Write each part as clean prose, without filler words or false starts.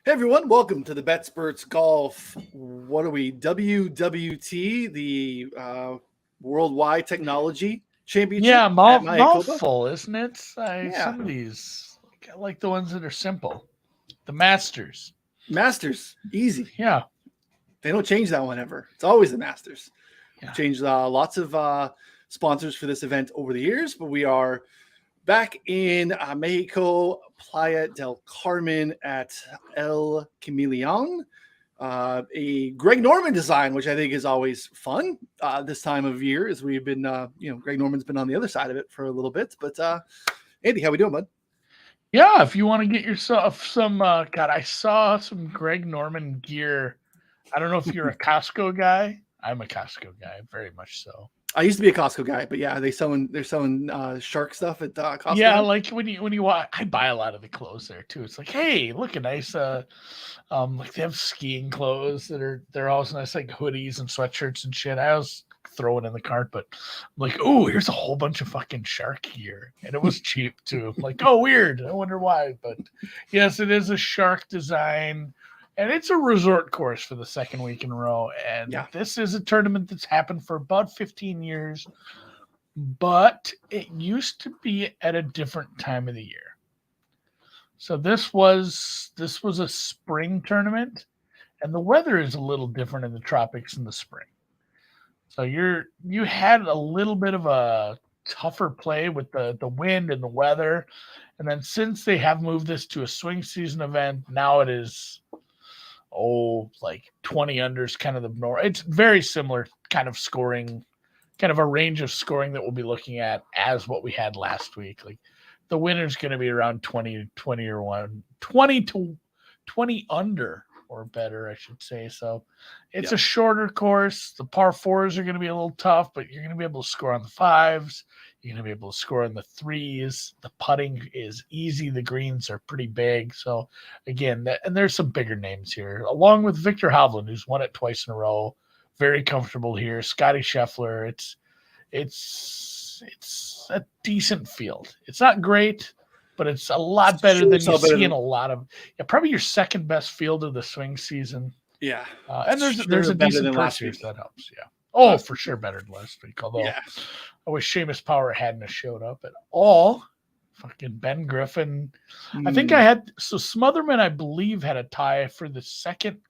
Hey everyone, welcome to the BetSperts Golf. What are we? WWT, the Worldwide Technology Championship Yeah, at Mayakoba. mouthful, isn't it? Yeah, Some of these, I like the ones that are simple. The Masters. Masters, easy. Yeah, They don't change that one ever. It's always the Masters. We've yeah. changed lots of sponsors for this event over the years, but we are back in Mexico, Playa del Carmen at El Cameleon. A Greg Norman design, which I think is always fun this time of year, as we've been, Greg Norman's been on the other side of it for a little bit. But Andy, how we doing, bud? Yeah, if you want to get yourself some, God, I saw some Greg Norman gear. I don't know if you're a Costco guy. I'm a Costco guy, very much so. I used to be a Costco guy, but yeah, they're selling shark stuff at Costco Yeah, now. like when you watch, I buy a lot of the clothes there too. It's like, hey, look, a nice, like they have skiing clothes they're always nice, like hoodies and sweatshirts and shit. I always throw it in the cart, but I'm like, oh, here's a whole bunch of fucking shark gear, and it was cheap too. I'm like, oh, weird. I wonder why, but yes, it is a shark design. And it's a resort course for the second week in a row. And Yeah, this is a tournament that's happened for about 15 years, but it used to be at a different time of the year. So this was a spring tournament, and the weather is a little different in the tropics in the spring. So you had a little bit of a tougher play with the wind and the weather. And then since they have moved this to a swing season event, now it is like 20 unders kind of the norm. It's very similar kind of scoring, kind of a range of scoring that we'll be looking at as what we had last week. Like the winner's going to be around 20 or 20 to 20 under or better, I should say. So it's yeah, a shorter course. The par fours are going to be a little tough, but you're going to be able to score on the fives. You're going to be able to score on the threes. The putting is easy. The greens are pretty big. So again, and there's some bigger names here, along with Victor Hovland, who's won it twice in a row. Very comfortable here. Scottie Scheffler. It's a decent field. It's not great, but it's a lot better sure, than you so better see in than a lot of, probably your second best field of the swing season. yeah, And there's sure a better decent than purse last here, week. so that helps. Yeah. Oh, Last for sure better than last week. Although Yeah, I wish Seamus Power hadn't have showed up at all. Fucking Ben Griffin. I think I had Smotherman, I believe, had a tie for the second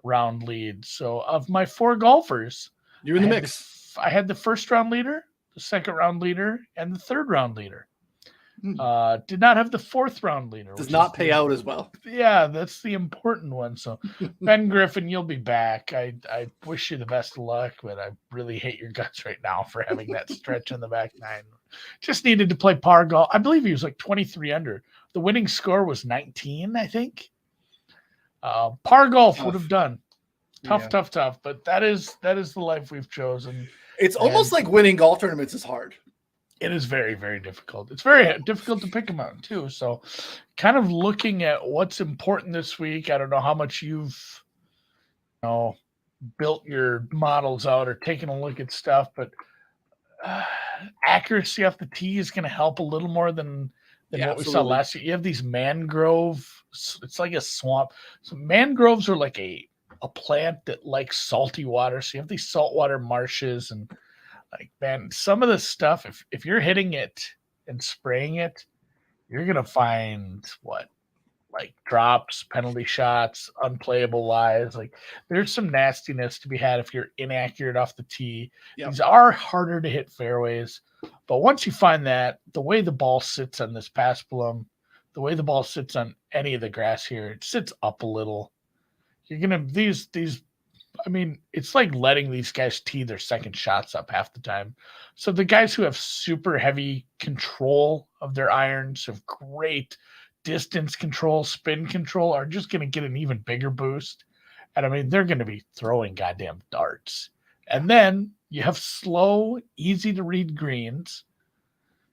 round lead. So of my four golfers, you're in the mix. I had the first round leader, the second round leader, and the third round leader. Did not have the fourth round leader. Does Which not pay out as well. Yeah, that's the important one. So, Ben Griffin, you'll be back. I wish you the best of luck, but I really hate your guts right now for having that stretch in the back nine. Just needed to play par golf. I believe he was like 23 under. The winning score was 19, I think. Par golf would have done. Tough. But that is the life we've chosen. It's almost like winning golf tournaments is hard. It is very, very difficult. It's very difficult to pick them out too. So, kind of looking at what's important this week. I don't know how much you've, built your models out or taken a look at stuff, but accuracy off the tee is going to help a little more than what we saw last year. You have these mangrove. It's like a swamp. So mangroves are like a plant that likes salty water. So you have these saltwater marshes and. Like, man, some of this stuff, if you're hitting it and spraying it, you're going to find like drops, penalty shots, unplayable lies. Like, there's some nastiness to be had if you're inaccurate off the tee. Yep. These are harder to hit fairways. But once you find that, the way the ball sits on this Paspalum, the way the ball sits on any of the grass here, it sits up a little. You're going to, these it's like letting these guys tee their second shots up half the time. So the guys who have super heavy control of their irons, have great distance control, spin control, are just going to get an even bigger boost. And they're going to be throwing goddamn darts. And then you have slow, easy to read greens.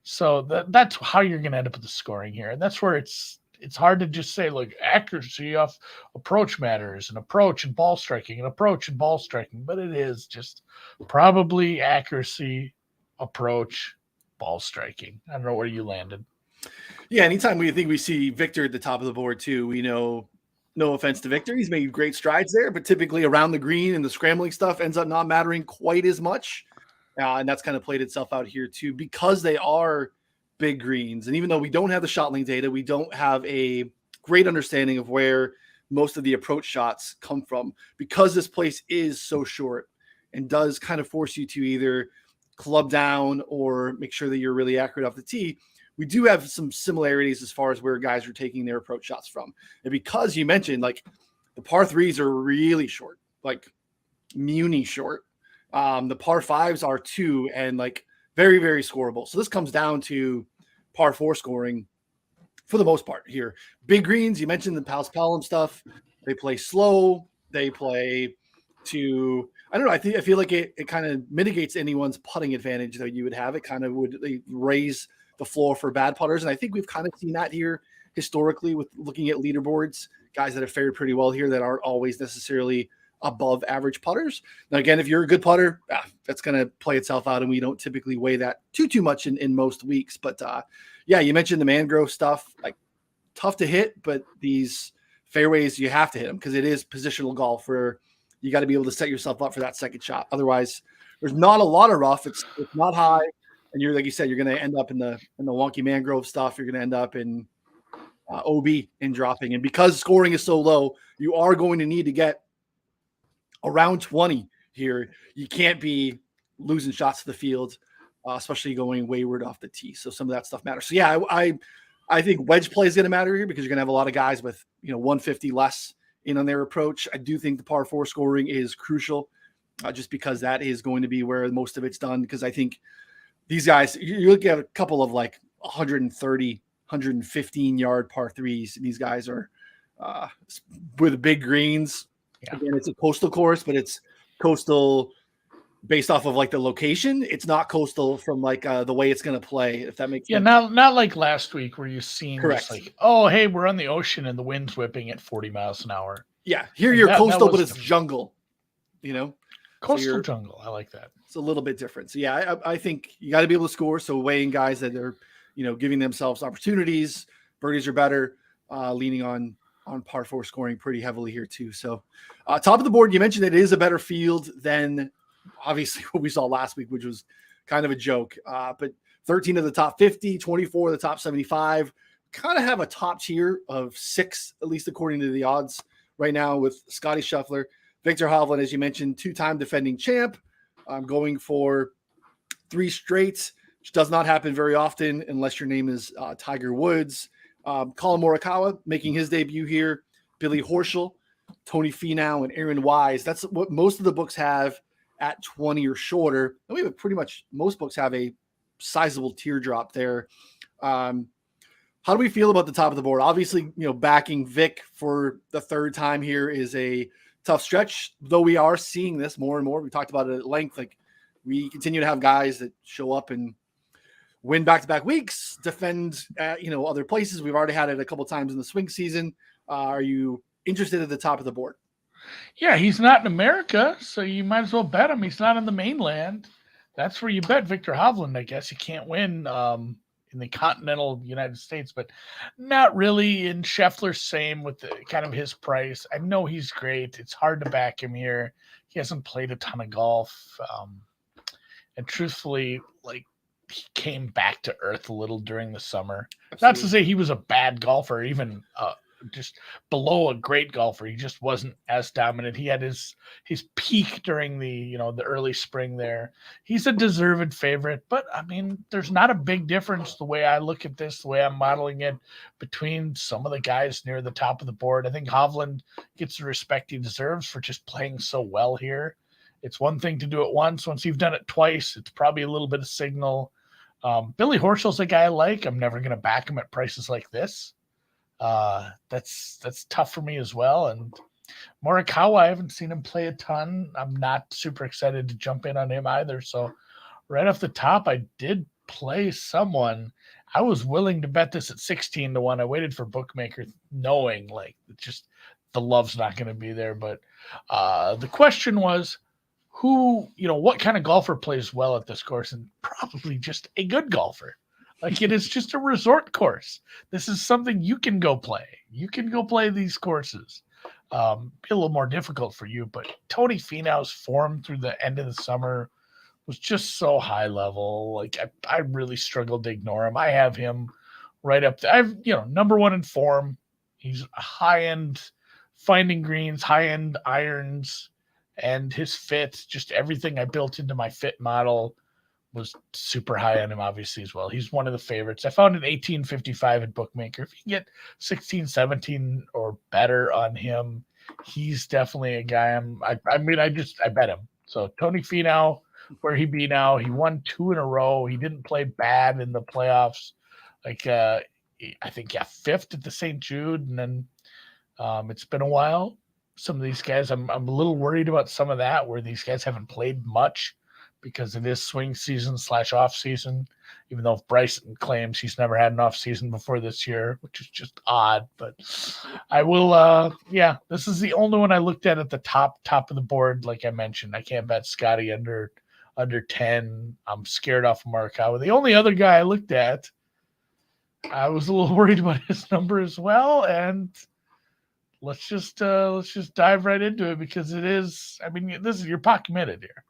So that's how you're going to end up with the scoring here. And that's where it's hard to just say, like, accuracy off approach matters, and approach and ball striking, but it is just probably accuracy, approach, ball striking. I don't know where you landed. Yeah, anytime we think we see Victor at the top of the board too, we know No offense to Viktor. He's made great strides there, but typically around the green and the scrambling stuff ends up not mattering quite as much. And that's kind of played itself out here too, because they are big greens. And even though we don't have the shot link data, we don't have a great understanding of where most of the approach shots come from, because this place is so short and does kind of force you to either club down or make sure that you're really accurate off the tee. We do have some similarities as far as where guys are taking their approach shots from. And because you mentioned, like, the par threes are really short, like Muni short. The par fives are too, and like very, very scoreable. So this comes down to par four scoring for the most part here. Big greens, you mentioned the Paspalum stuff. They play slow. They play to, I don't know. I feel like it kind of mitigates anyone's putting advantage that you would have. It kind of would raise the floor for bad putters. And I think we've kind of seen that here historically with looking at leaderboards, guys that have fared pretty well here that aren't always necessarily above average putters. Now, again, if you're a good putter, that's going to play itself out, and we don't typically weigh that too much in most weeks. But yeah, you mentioned the mangrove stuff, like tough to hit, but these fairways, you have to hit them because it is positional golf where you got to be able to set yourself up for that second shot. Otherwise, there's not a lot of rough. It's not high. And you're, like you said, you're going to end up in the wonky mangrove stuff. You're going to end up in OB in dropping. And because scoring is so low, you are going to need to get around 20 here. You can't be losing shots to the field, especially going wayward off the tee. So some of that stuff matters. So yeah, I think wedge play is going to matter here because you're going to have a lot of guys with 150 less in on their approach. I do think the par four scoring is crucial, just because that is going to be where most of it's done. Because I think these guys, you look at a couple of like 130, 115 yard par threes. And these guys are with big greens. Yeah. Again, it's a coastal course, but it's coastal based off of like the location. It's not coastal from like the way it's going to play, if that makes sense. Yeah, not like last week where you've seen Correct. Like, oh, hey, we're on the ocean and the wind's whipping at 40 miles an hour. Yeah, here you're coastal, but it's jungle, Coastal jungle. I like that. It's a little bit different. So yeah, I think you got to be able to score. So weighing guys that are, giving themselves opportunities, birdies are better, leaning on par four scoring pretty heavily here too. So top of the board, you mentioned that it is a better field than obviously what we saw last week, which was kind of a joke. But 13 of the top 50, 24 of the top 75, kind of have a top tier of 6, at least according to the odds right now, with Scottie Scheffler, Viktor Hovland, as you mentioned, 2-time defending champ. I'm going for 3 straight, which does not happen very often unless your name is Tiger Woods. Colin Morikawa making his debut here. Billy Horschel, Tony Finau, and Aaron Wise. That's what most of the books have at 20 or shorter. And we have pretty much most books have a sizable teardrop there. How do we feel about the top of the board? Obviously, backing Vic for the 3rd time here is a tough stretch, though we are seeing this more and more. We talked about it at length. Like, we continue to have guys that show up and win back-to-back weeks, defend at, other places. We've already had it a couple times in the swing season. Are you interested at the top of the board? Yeah, he's not in America, so you might as well bet him. He's not in the mainland. That's where you bet Viktor Hovland, I guess. You can't win in the continental United States, but not really in Scheffler. Same with the kind of his price. I know he's great. It's hard to back him here. He hasn't played a ton of golf. And truthfully, like, he came back to earth a little during the summer. Absolutely. Not to say he was a bad golfer, even just below a great golfer. He just wasn't as dominant. He had his peak during the the early spring there. He's a deserved favorite, but I mean, there's not a big difference the way I look at this, the way I'm modeling it, between some of the guys near the top of the board. I think Hovland gets the respect he deserves for just playing so well here. It's one thing to do it once. Once you've done it twice, it's probably a little bit of signal. Billy Horschel's a guy I like. I'm never going to back him at prices like this. That's tough for me as well. And Morikawa, I haven't seen him play a ton. I'm not super excited to jump in on him either. So right off the top, I did play someone. I was willing to bet this at 16-1. I waited for bookmaker knowing like just the love's not going to be there. But the question was, what kind of golfer plays well at this course? And probably just a good golfer. Like, it is just a resort course. This is something you can go play. You can go play these courses. be a little more difficult for you. But Tony Finau's form through the end of the summer was just so high level. Like I really struggled to ignore him. I have him right up there. I've number one in form. He's a high end finding greens, high end irons, and his fit, just everything I built into my fit model was super high on him, obviously, as well. He's one of the favorites. I found an 1855 at Bookmaker. If you can get 16, 17 or better on him, he's definitely a guy I bet him. So Tony Finau, where he be now, he won 2 in a row. He didn't play bad in the playoffs. I think, fifth at the St. Jude. And then it's been a while. Some of these guys, I'm a little worried about some of that, where these guys haven't played much because it is swing season / off season, even though Bryson claims he's never had an off season before this year, which is just odd. But I will, this is the only one I looked at the top of the board. Like I mentioned, I can't bet Scottie under 10. I'm scared off of Morikawa. The only other guy I looked at, I was a little worried about his number as well. And let's just dive right into it, because it is, you're pot committed here.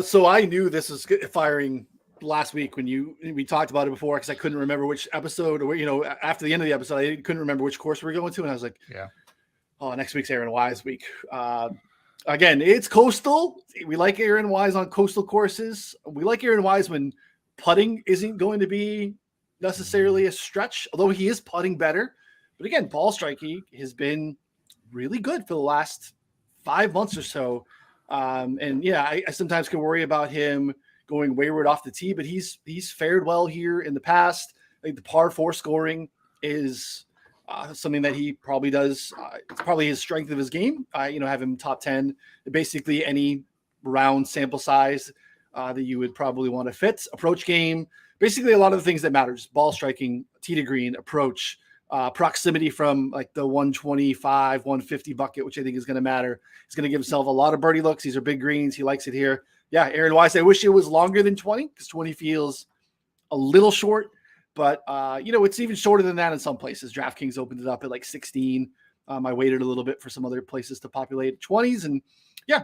So I knew this was firing last week when we talked about it before, because I couldn't remember which episode, or after the end of the episode, I couldn't remember which course we were going to, and I was like, next week's Aaron Wise week. Again, it's coastal. We like Aaron Wise on coastal courses. We like Aaron Wise when putting isn't going to be necessarily a stretch, although he is putting better. But again, ball striking has been really good for the last 5 months or so. I sometimes can worry about him going wayward off the tee, but he's fared well here in the past. I think the par 4 scoring is something that he probably does. It's probably his strength of his game. Have him top 10, basically any round sample size that you would probably want to fit. Approach game, basically a lot of the things that matter, just ball striking, tee to green, approach, proximity from like the 125, 150 bucket, which I think is going to matter. He's going to give himself a lot of birdie looks. These are big greens. He likes it here. Yeah, Aaron Wise, I wish it was longer than 20, because 20 feels a little short, but it's even shorter than that in some places. DraftKings opened it up at like 16. I waited a little bit for some other places to populate 20s, and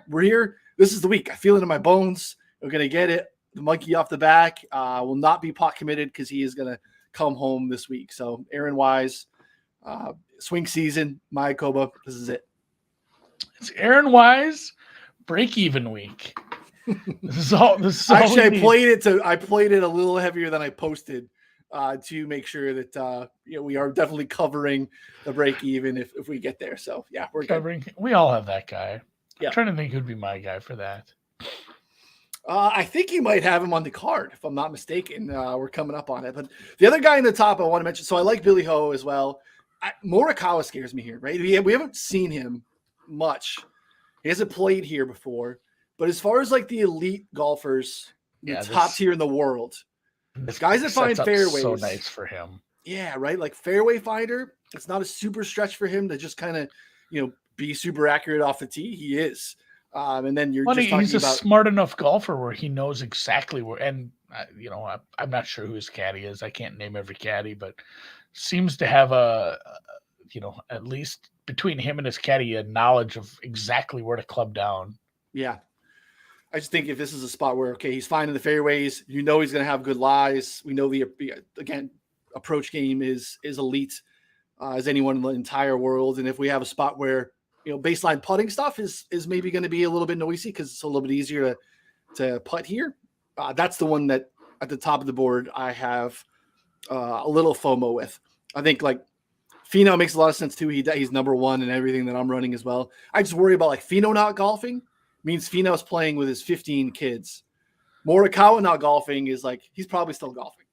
we're here. This is the week. I feel it in my bones. We're going to get it. The monkey off the back will not be pot committed, because he is going to come home this week. So Aaron Wise, swing season, Mayakoba, this is it. It's Aaron Wise break-even week. This is all Actually, I played it a little heavier than I posted to make sure that we are definitely covering the break-even if we get there. So we're covering. Good. We all have that guy. Yeah. I'm trying to think who'd be my guy for that. I think you might have him on the card, if I'm not mistaken. We're coming up on it. But the other guy in the top I want to mention, so I like Billy Ho as well. Morikawa scares me here, right? We haven't seen him much. He hasn't played here before. But as far as like the elite golfers, the top tier in the world, guys that find fairways. So nice for him. Yeah, right? Like fairway finder, it's not a super stretch for him to just kind of, be super accurate off the tee. He is. And then you're just talking he's a smart enough golfer where he knows exactly where, and I'm not sure who his caddy is. I can't name every caddy, but seems to have at least between him and his caddy, a knowledge of exactly where to club down. Yeah. I just think if this is a spot where, okay, he's finding the fairways, he's going to have good lies. We know again, approach game is elite as anyone in the entire world. And if we have a spot where, baseline putting stuff is maybe going to be a little bit noisy because it's a little bit easier to putt here. That's the one that at the top of the board I have a little FOMO with. I think like Finau makes a lot of sense too. He's number one in everything that I'm running as well. I just worry about like Finau not golfing means Finau's playing with his 15 kids. Morikawa not golfing is like he's probably still golfing.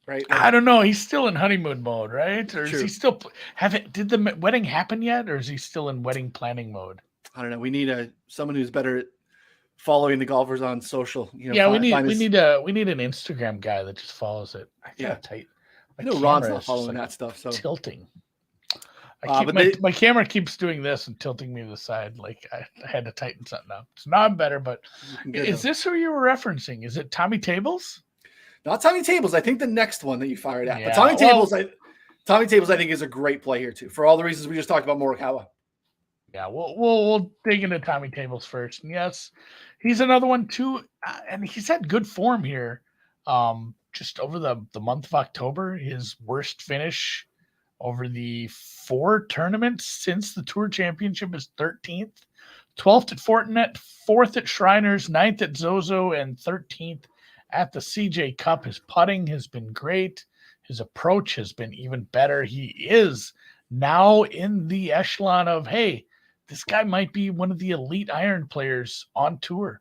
Right? I don't know. He's still in honeymoon mode, right? Or True. Is he still did the wedding happen yet, or is he still in wedding planning mode? I don't know. We need someone who's better at following the golfers on social. We need an Instagram guy that just follows it. I know Ron's not following that stuff. So tilting. My camera keeps doing this and tilting me to the side. Like I had to tighten something up. So now I'm better. But is this who you were referencing? Is it Tommy Tables? Not Tommy Tables. I think the next one that you fired at. Yeah. But Tommy Tables, I think, is a great play here too. For all the reasons we just talked about Morikawa. Yeah, we'll dig into Tommy Tables first. And yes, he's another one too, and he's had good form here. Just over the month of October, his worst finish over the 4 tournaments since the Tour Championship is 13th, 12th at Fortinet, 4th at Shriners, 9th at Zozo, and 13th at the CJ Cup. His putting has been great. His approach has been even better. He is now in the echelon of, hey, this guy might be one of the elite iron players on tour.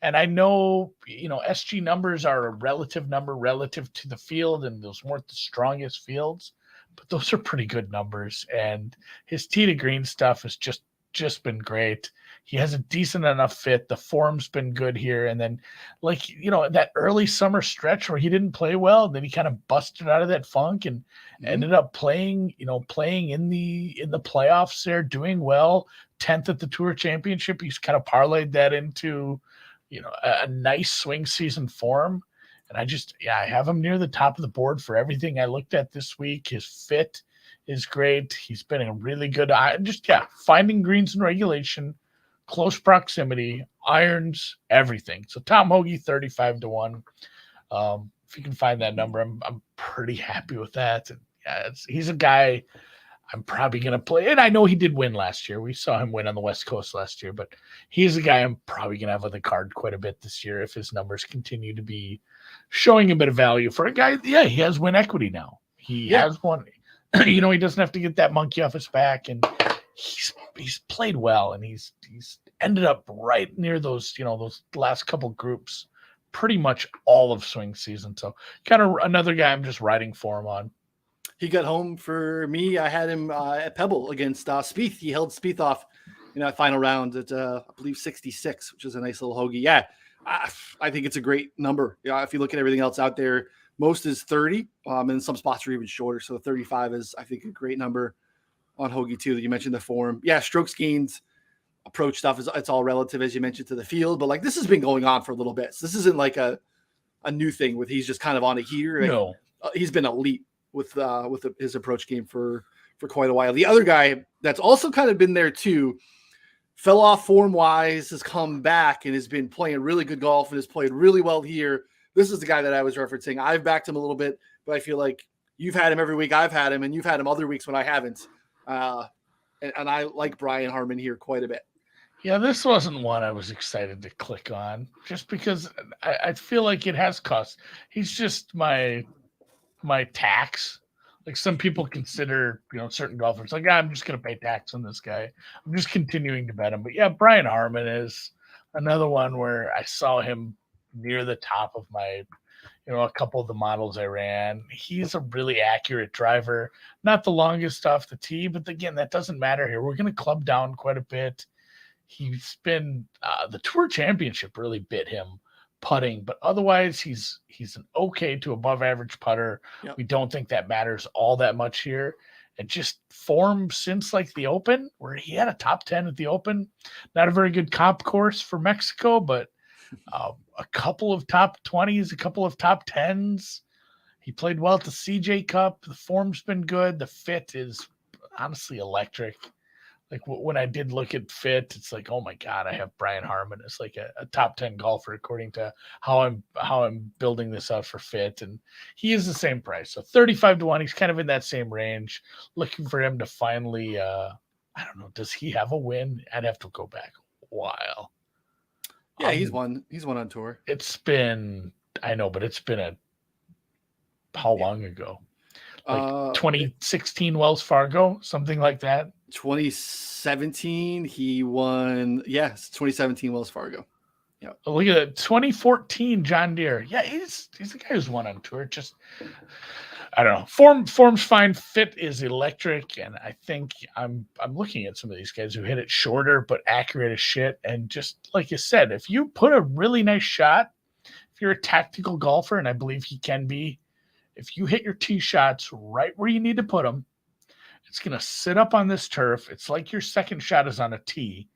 And I know, SG numbers are a relative number relative to the field, and those weren't the strongest fields, but those are pretty good numbers. And his tee to green stuff has just been great. He has a decent enough fit. The form's been good here. And then, that early summer stretch where he didn't play well, then he kind of busted out of that funk and ended up playing in the playoffs there, doing well. 10th at the Tour Championship. He's kind of parlayed that into, a nice swing season form. And I have him near the top of the board for everything I looked at this week. His fit is great. He's been a really good, finding greens in regulation, close proximity, irons, everything. So Tom Hoge, 35-1. If you can find that number, I'm pretty happy with that. And he's a guy I'm probably going to play. And I know he did win last year. We saw him win on the West Coast last year, but he's a guy I'm probably going to have on the card quite a bit this year if his numbers continue to be showing a bit of value for a guy. Yeah, he has win equity now. He has won. He doesn't have to get that monkey off his back, and he's played well, and he's ended up right near those last couple groups pretty much all of swing season. So kind of another guy I'm just riding for him on. He got home for me. I had him at Pebble against Spieth. He held Spieth off in that final round at, I believe, 66, which is a nice little hoagie. Yeah, I think it's a great number. If you look at everything else out there, most is 30, and some spots are even shorter. So 35 is, I think, a great number on hoagie too. That you mentioned the form. Yeah, strokes gains, approach stuff it's all relative, as you mentioned, to the field. But this has been going on for a little bit. So this isn't like a new thing with he's just kind of on a heater. No, he's been elite with his approach game for quite a while. The other guy that's also kind of been there too, fell off form-wise, has come back and has been playing really good golf and has played really well here. This is the guy that I was referencing. I've backed him a little bit, but I feel like you've had him every week I've had him, and you've had him other weeks when I haven't. And I like Brian Harman here quite a bit. Yeah, this wasn't one I was excited to click on just because I feel like it has cost. He's just my tax. Like some people consider, certain golfers like, I'm just going to pay tax on this guy. I'm just continuing to bet him. But yeah, Brian Harman is another one where I saw him near the top of my, a couple of the models I ran. He's a really accurate driver, not the longest off the tee, but again, that doesn't matter here. We're going to club down quite a bit. He's been, the Tour Championship really bit him putting, but otherwise he's an okay to above average putter. Yep. We don't think that matters all that much here. And just form since the Open, where he had a top 10 at the Open, not a very good comp course for Mexico, but a couple of top 20s, a couple of top 10s. He played well at the CJ Cup. The form's been good. The fit is honestly electric. When I did look at fit, it's like, oh my God, I have Brian Harman as a top 10 golfer according to how I'm building this out for fit. And he is the same price. So 35-1, he's kind of in that same range. Looking for him to finally, I don't know, does he have a win? I'd have to go back a while. Yeah, he's won on tour. It's been, I know, but it's been how long ago? 2016 Wells Fargo, something like that. 2017 he won. Yes, 2017 Wells Fargo. Yeah. Look at it. 2014 John Deere. Yeah, he's the guy who's won on tour. Just I don't know. Form's fine. Fit is electric, and I think I'm looking at some of these guys who hit it shorter but accurate as shit. And just like you said, if you put a really nice shot, if you're a tactical golfer, and I believe he can be, if you hit your tee shots right where you need to put them, it's going to sit up on this turf. It's like your second shot is on a tee.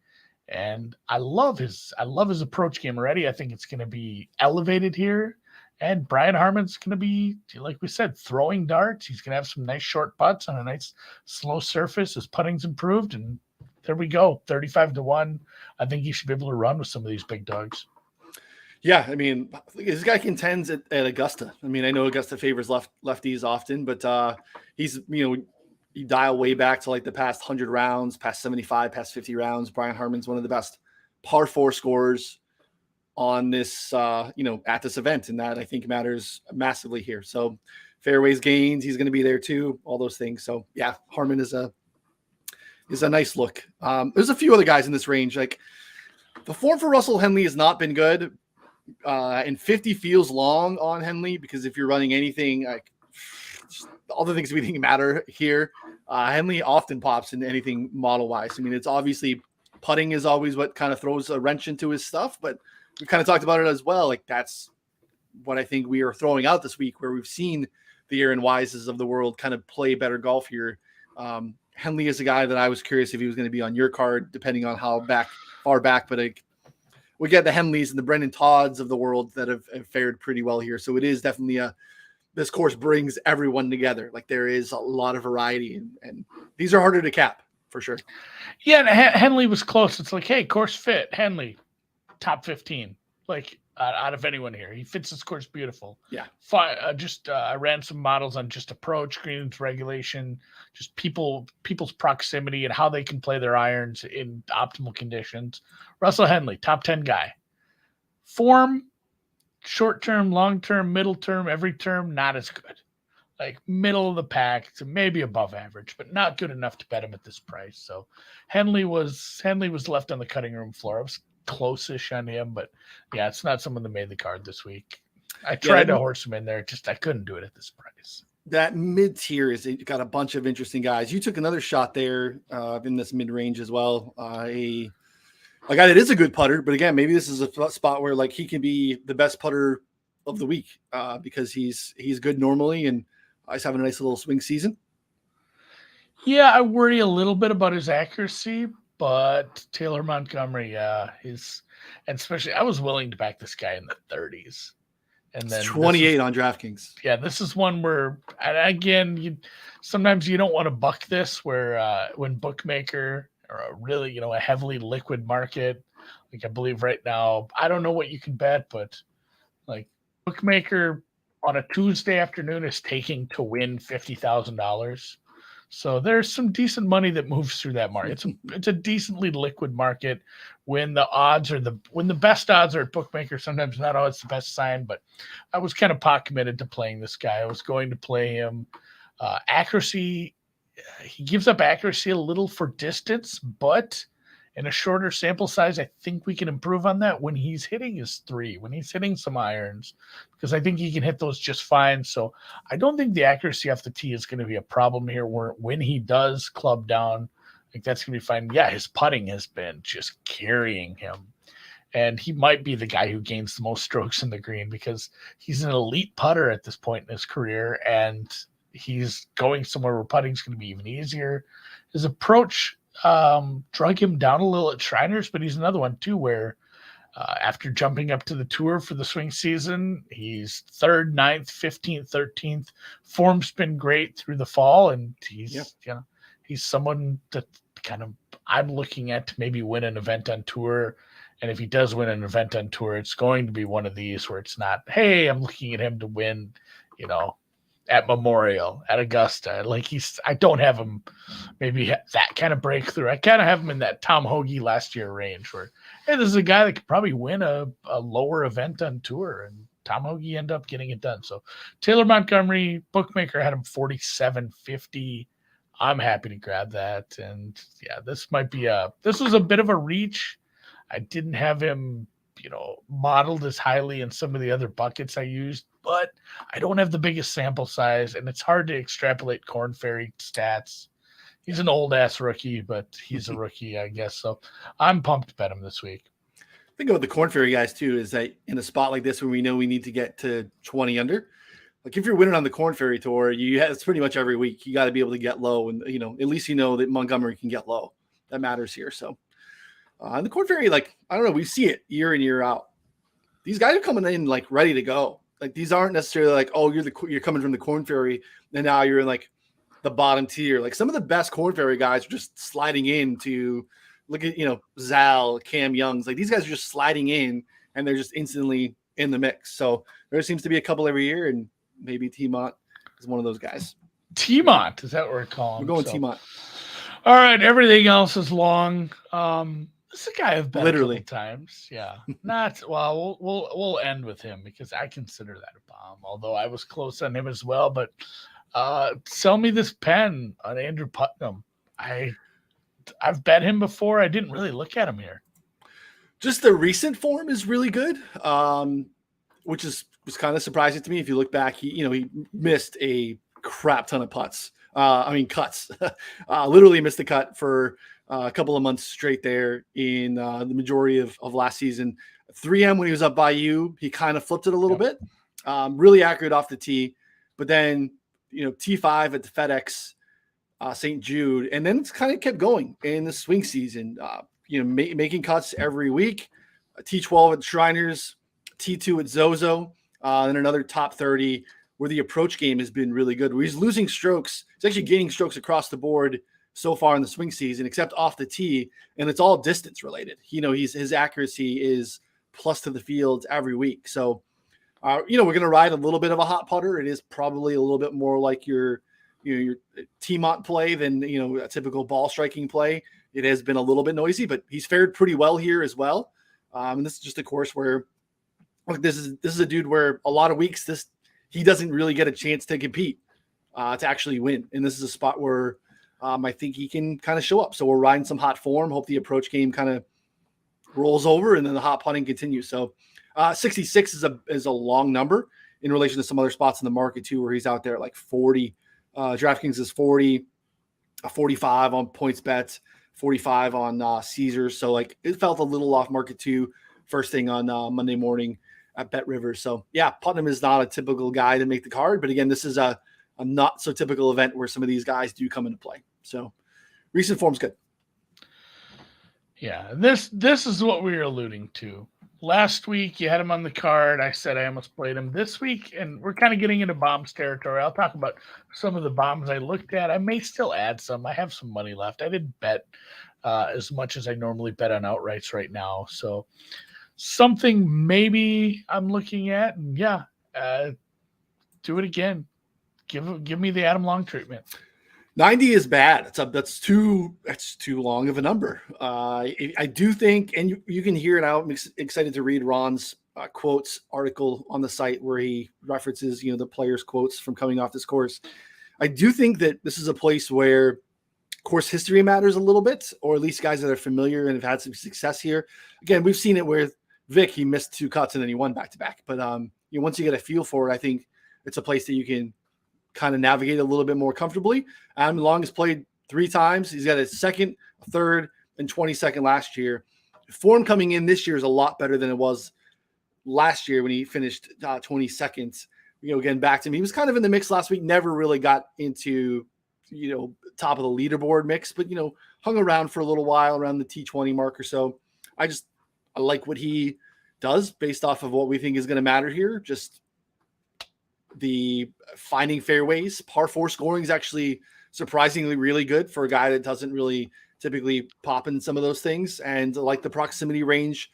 And I love his approach game already. I think it's going to be elevated here. And Brian Harman's going to be, like we said, throwing darts. He's going to have some nice short putts on a nice slow surface. His putting's improved. And there we go. 35-1. I think he should be able to run with some of these big dogs. Yeah, I mean, this guy contends at Augusta. I mean, I know Augusta favors lefties often, but he's, you dial way back to like the past 100 rounds, past 75, past 50 rounds. Brian Harman's one of the best par 4 scorers on this, at this event, and that I think matters massively here. So fairways gains, he's going to be there too, all those things. So yeah, Harman is a nice look. There's a few other guys in this range. Like the form for Russell Henley has not been good. And 50 feels long on Henley because if you're running anything, like all the things we think matter here, Henley often pops into anything model wise. I mean, it's obviously putting is always what kind of throws a wrench into his stuff, but we kind of talked about it as well. Like that's what I think we are throwing out this week, where we've seen the Aaron Wises of the world kind of play better golf here. Henley is a guy that I was curious if he was going to be on your card, depending on how far back, but we get the Henleys and the Brendan Todds of the world that have fared pretty well here. So it is definitely this course brings everyone together. Like there is a lot of variety and these are harder to cap for sure. Yeah. And Henley was close. It's like, hey, course fit Henley top 15, like out of anyone here. He fits this course beautiful. Yeah. I ran some models on just approach, greens regulation, just people's proximity and how they can play their irons in optimal conditions. Russell Henley, top 10 guy. Form, short term, long term, middle term, every term, not as good. Like middle of the pack to maybe above average, but not good enough to bet him at this price. So Henley was left on the cutting room floor. I was close-ish on him, but yeah, it's not someone that made the card this week. I tried to horse him in there, just I couldn't do it at this price. That mid-tier is got a bunch of interesting guys. You took another shot there in this mid-range as well. A guy that is a good putter, but again, maybe this is a spot where like he can be the best putter of the week because he's good normally and he's having a nice little swing season. Yeah, I worry a little bit about his accuracy, but Taylor Montgomery, and especially I was willing to back this guy in the 30s. And then 28 on DraftKings. Yeah, this is one where, and again, sometimes you don't want to buck this where when bookmaker or a really, a heavily liquid market, like I believe right now, I don't know what you can bet, but like bookmaker on a Tuesday afternoon is taking to win $50,000. So there's some decent money that moves through that market. It's a decently liquid market when the best odds are at bookmaker. Sometimes not always the best sign, but I was kind of pot committed to playing this guy. I was going to play him. Accuracy, he gives up accuracy a little for distance, but in a shorter sample size, I think we can improve on that when he's hitting his three, when he's hitting some irons, because I think he can hit those just fine. So I don't think the accuracy off the tee is going to be a problem here. Where when he does club down, I think that's going to be fine. Yeah, his putting has been just carrying him. And he might be the guy who gains the most strokes in the green because he's an elite putter at this point in his career, and he's going somewhere where putting is going to be even easier. His approach drug him down a little at Shriners, but he's another one too where after jumping up to the tour for the swing season, he's 3rd, 9th, 15th, 13th. Form's been great through the fall, and he's someone that kind of I'm looking at to maybe win an event on tour. And if he does win an event on tour, it's going to be one of these where it's not, hey, I'm looking at him to win, at Memorial, at Augusta. Like I don't have him maybe that kind of breakthrough. I kind of have him in that Tom Hoge last year range where, hey, this is a guy that could probably win a lower event on tour, and Tom Hoge ended up getting it done. So Taylor Montgomery, bookmaker had him 47.50. I'm happy to grab that. And yeah, this was a bit of a reach. I didn't have him, modeled as highly in some of the other buckets I used, but I don't have the biggest sample size, and it's hard to extrapolate Korn Ferry stats. He's an old ass rookie, but he's a rookie, I guess. So I'm pumped to bet him this week. Think about the Korn Ferry guys too, is that in a spot like this where we know we need to get to 20 under, like if you're winning on the Korn Ferry tour, it's pretty much every week. You got to be able to get low, and at least that Montgomery can get low. That matters here. So and the Korn Ferry, like, I don't know, we see it year in, year out. These guys are coming in like ready to go. Like these aren't necessarily like, oh, you're coming from the Korn Ferry, and now you're in like the bottom tier. Like some of the best Corn Ferry guys are just sliding in to look at, Zal, Cam Youngs. Like these guys are just sliding in and they're just instantly in the mix. So there seems to be a couple every year, and maybe T-Mont is one of those guys. T-Mont, is that what we're calling? We're going T-Mont. All right, everything else is long. This is a guy I've bet literally a couple times. Yeah, not well. We'll end with him because I consider that a bomb. Although I was close on him as well, but sell me this pen on Andrew Putnam. I've bet him before. I didn't really look at him here. Just the recent form is really good, which was kind of surprising to me. If you look back, he missed a crap ton of cuts. Literally missed the cut for a couple of months straight there in the majority of last season. 3M when he was up by you, he kind of flipped it a little bit. Really accurate off the tee, but then T5 at the FedEx St. Jude, and then it's kind of kept going in the swing season. Making cuts every week. T12 at Shriners, T2 at Zozo, and another top 30 where the approach game has been really good. Where he's losing strokes, he's actually gaining strokes across the board so far in the swing season, except off the tee, and it's all distance related. His accuracy is plus to the field every week. So, we're going to ride a little bit of a hot putter. It is probably a little bit more like your T-Mont play than a typical ball striking play. It has been a little bit noisy, but he's fared pretty well here as well. And this is just a course where this is a dude where a lot of weeks he doesn't really get a chance to compete to actually win. And this is a spot where I think he can kind of show up. So we're riding some hot form. Hope the approach game kind of rolls over and then the hot putting continues. So 66 is a long number in relation to some other spots in the market too, where he's out there at like 40. DraftKings is 40, 45 on points bets, 45 on Caesars. So like it felt a little off market too first thing on Monday morning at Bet Rivers. So yeah, Putnam is not a typical guy to make the card, but again, this is a not so typical event where some of these guys do come into play. So recent form's good. Yeah, this is what we were alluding to. Last week you had him on the card. I said I almost played him this week, and we're kind of getting into bombs territory. I'll talk about some of the bombs I looked at. I may still add some. I have some money left. I didn't bet as much as I normally bet on outrights right now. So something maybe I'm looking at, and do it again. Give me the Adam Long treatment. 90 is bad. That's too long of a number. I do think, and you can hear it out. I'm excited to read Ron's quotes article on the site where he references, the players' quotes from coming off this course. I do think that this is a place where course history matters a little bit, or at least guys that are familiar and have had some success here. Again, we've seen it with Vic. He missed 2 cuts and then he won back-to-back. But once you get a feel for it, I think it's a place that you can kind of navigate a little bit more comfortably. Adam Long has played 3 times. He's got a second, a third, and 22nd last year. Form coming in this year is a lot better than it was last year when he finished 22nd. Again, back to him. He was kind of in the mix last week, never really got into, top of the leaderboard mix, but, hung around for a little while around the T20 mark or so. I like what he does based off of what we think is going to matter here. Just the finding fairways. Par 4 scoring is actually surprisingly really good for a guy that doesn't really typically pop in some of those things, and like the proximity range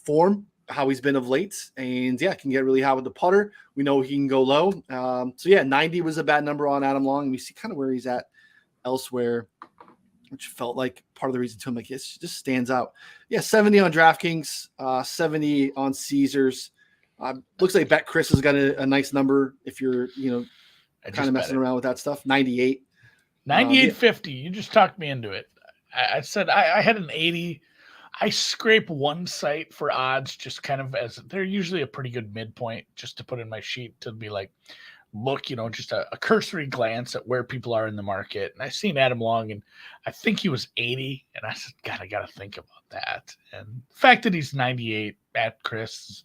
form, how he's been of late, and can get really high with the putter. We know he can go low. 90 was a bad number on Adam Long. We see kind of where he's at elsewhere, which felt like part of the reason to him, like it just stands out. 70 on DraftKings, 70 on Caesars. Looks like Bet Chris has got a nice number if you're, kind of messing around with that stuff. 98. 98.50. You just talked me into it. I said I had an 80. I scrape one site for odds, just kind of as they're usually a pretty good midpoint, just to put in my sheet to be like, look, just a cursory glance at where people are in the market. And I seen Adam Long, and I think he was 80. And I said, God, I got to think about that. And the fact that he's 98 at Chris,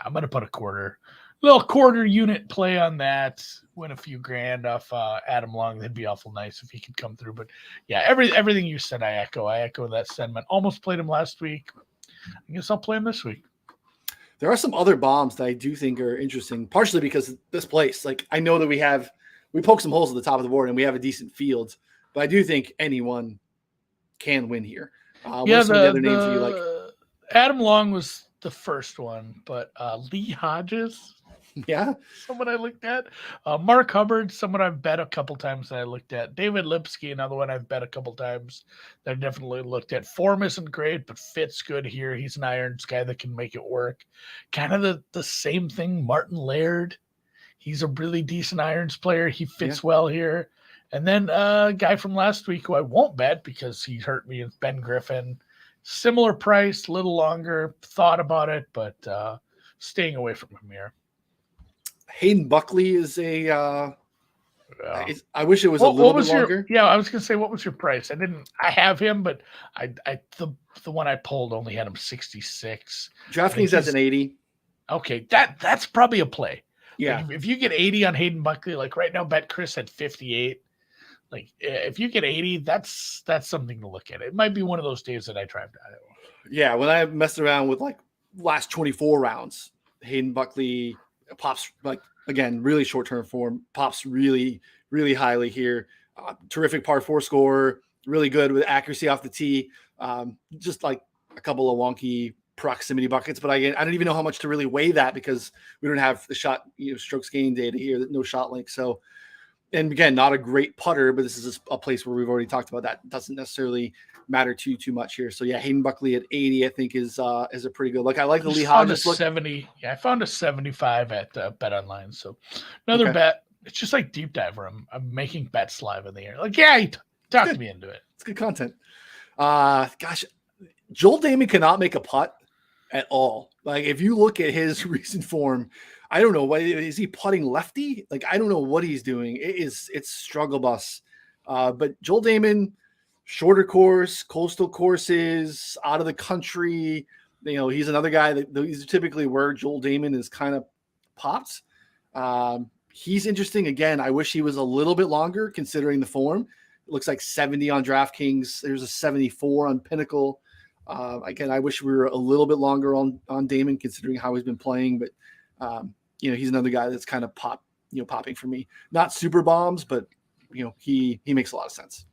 I'm going to put a little quarter unit play on that, win a few grand off Adam Long. That'd be awful nice if he could come through. But everything you said, I echo that sentiment. Almost played him last week. I guess I'll play him this week. There are some other bombs that I do think are interesting, partially because this place, like I know that we have we poke some holes at the top of the board and we have a decent field. But I do think anyone can win here. What are some of the other names you like? Adam Long was the first one, but Lee Hodges, yeah, someone I looked at. Mark Hubbard, someone I've bet a couple times that I looked at. David Lipsky, another one I've bet a couple times that I definitely looked at. Form isn't great, but fit's good here. He's an irons guy that can make it work. Kind of the same thing, Martin Laird. He's a really decent irons player. He fits well here. And then a guy from last week who I won't bet because he hurt me, is Ben Griffin. Similar price, a little longer. Thought about it, but staying away from him here. Hayden Buckley is a. I wish it was a little bit longer. I was gonna say, what was your price? I have him, but the one I pulled only had him 66. DraftKings has an 80. Okay, that's probably a play. Yeah, like if you get 80 on Hayden Buckley, like right now, bet Chris at 58. Like if you get 80, that's something to look at. It might be one of those days that I tried. Yeah, when I messed around with like last 24 rounds, Hayden Buckley pops like again really short-term form, pops really really highly here. Terrific par 4 scorer, really good with accuracy off the tee. Just like a couple of wonky proximity buckets, but I don't even know how much to really weigh that because we don't have the shot strokes gained data here, no shot link. So. And again, not a great putter, but this is a place where we've already talked about that. It doesn't necessarily matter too much here. So yeah, Hayden Buckley at 80, I think is a pretty good look. I like the Lee Hodges look. 70. Yeah, I found a 75 at Bet Online. So another bet. It's just like deep diver. I'm making bets live in the air. Like, yeah, he talked me into it. It's good content. Gosh, Joel Damon cannot make a putt at all. Like if you look at his recent form, I don't know what is he putting lefty? Like I don't know what he's doing. It's struggle bus. But Joel Damon, shorter course, coastal courses, out of the country. He's another guy that he's typically where Joel Damon is kind of popped. He's interesting. Again, I wish he was a little bit longer considering the form. It looks like 70 on DraftKings. There's a 74 on Pinnacle. Again, I wish we were a little bit longer on Damon considering how he's been playing, but he's another guy that's kind of popping for me. Not super bombs, but he makes a lot of sense.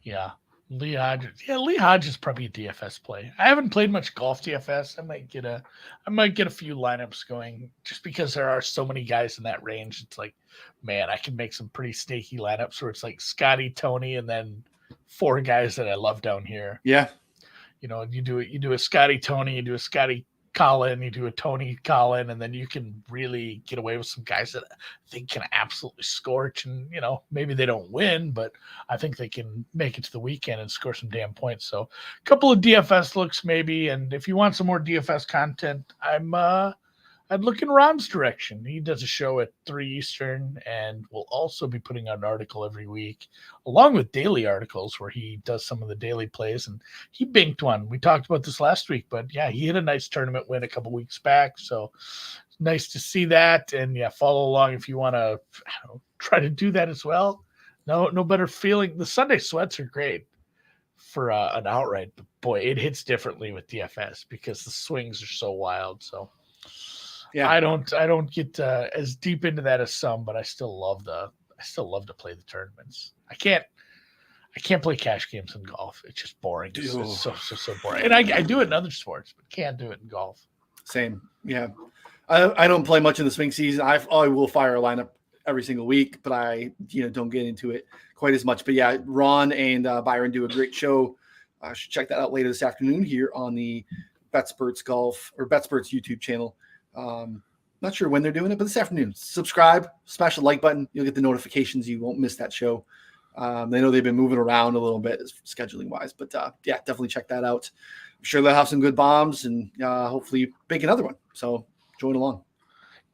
Yeah. Lee Hodges. Yeah, Lee Hodges is probably a DFS play. I haven't played much golf DFS. I might get a few lineups going just because there are so many guys in that range. It's like, man, I can make some pretty snaky lineups where it's like Scottie, Tony, and then 4 guys that I love down here. Yeah. You do a Scottie, Tony, you do a Scottie, Colin, you do a Tony, Colin, and then you can really get away with some guys that I think can absolutely scorch. And, maybe they don't win, but I think they can make it to the weekend and score some damn points. So a couple of DFS looks maybe. And if you want some more DFS content, I'd look in Ron's direction. He does a show at 3 Eastern and will also be putting out an article every week, along with daily articles where he does some of the daily plays. And he banked one. We talked about this last week, but yeah, he hit a nice tournament win a couple weeks back. So nice to see that. And yeah, follow along if you want to try to do that as well. No better feeling. The Sunday sweats are great for an outright, but boy, it hits differently with DFS because the swings are so wild. So. Yeah, I don't get as deep into that as some, but I still love to play the tournaments. I can't play cash games in golf. It's just boring. It's so boring. And I do it in other sports, but can't do it in golf. Same. Yeah. I don't play much in the swing season. I will fire a lineup every single week, but I don't get into it quite as much. But yeah, Ron and Byron do a great show. I should check that out later this afternoon here on the BetSperts Golf or BetSperts YouTube channel. Not sure when they're doing it, but this afternoon. Subscribe, smash the like button. You'll get the notifications. You won't miss that show. I know they've been moving around a little bit scheduling wise, but yeah, definitely check that out. I'm sure they'll have some good bombs and hopefully make another one. So join along.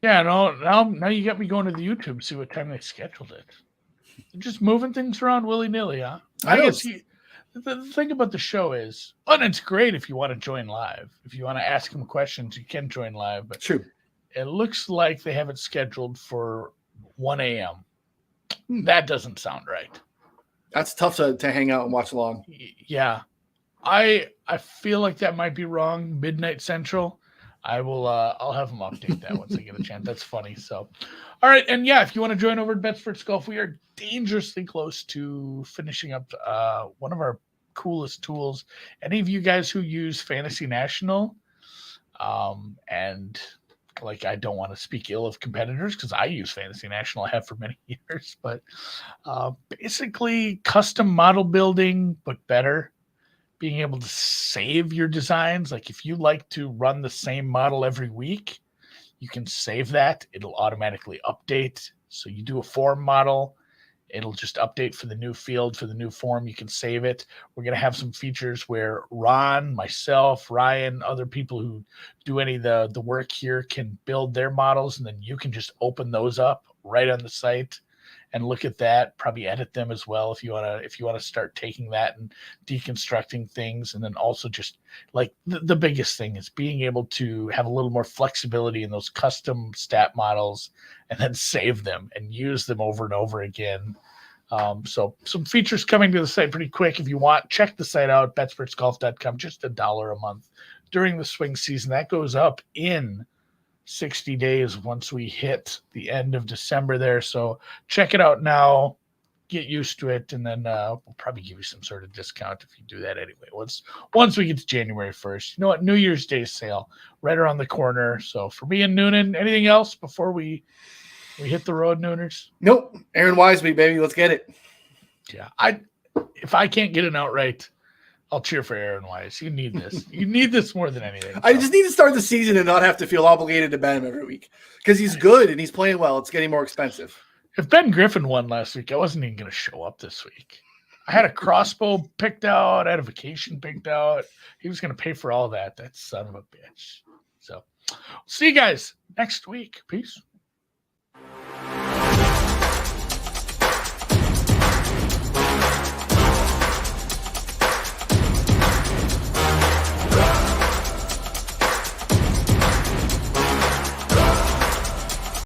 Yeah, now you got me going to the YouTube to see what time they scheduled it. They're just moving things around willy-nilly, huh? I guess the thing about the show is, and it's great if you want to join live. If you want to ask them questions, you can join live. But true. It looks like they have it scheduled for 1 a.m. That doesn't sound right. That's tough to hang out and watch along. Yeah. I feel like that might be wrong, midnight Central. I will. I'll have him update that once I get a chance. That's funny. So, all right, and yeah, if you want to join over at Betsperts Golf, we are dangerously close to finishing up one of our coolest tools. Any of you guys who use Fantasy National, and like I don't want to speak ill of competitors because I use Fantasy National. I have for many years, but basically custom model building, but better. Being able to save your designs. Like if you like to run the same model every week, you can save that. It'll automatically update. So you do a form model, it'll just update for the new field, for the new form. You can save it. We're going to have some features where Ron, myself, Ryan, other people who do any of the work here can build their models, and then you can just open those up right on the site and look at that, probably edit them as well if you want to start taking that and deconstructing things. And then also just like the biggest thing is being able to have a little more flexibility in those custom stat models and then save them and use them over and over again. So some features coming to the site pretty quick. If you want, check the site out, betspertsgolf.com, just $1 a month during the swing season. That goes up in 60 days once we hit the end of December there. So check it out now, get used to it, and then we'll probably give you some sort of discount if you do that anyway. Once we get to January 1st. You know what? New Year's Day sale right around the corner. So for me and Noonan, anything else before we hit the road, Nooners? Nope. Aaron Wiseby, baby. Let's get it. Yeah. If I can't get an outright, I'll cheer for Aaron Wise. You need this. You need this more than anything. I just need to start the season and not have to feel obligated to bet him every week because he's good and he's playing well. It's getting more expensive. If Ben Griffin won last week, I wasn't even going to show up this week. I had a crossbow picked out. I had a vacation picked out. He was going to pay for all that. That son of a bitch. So see you guys next week. Peace.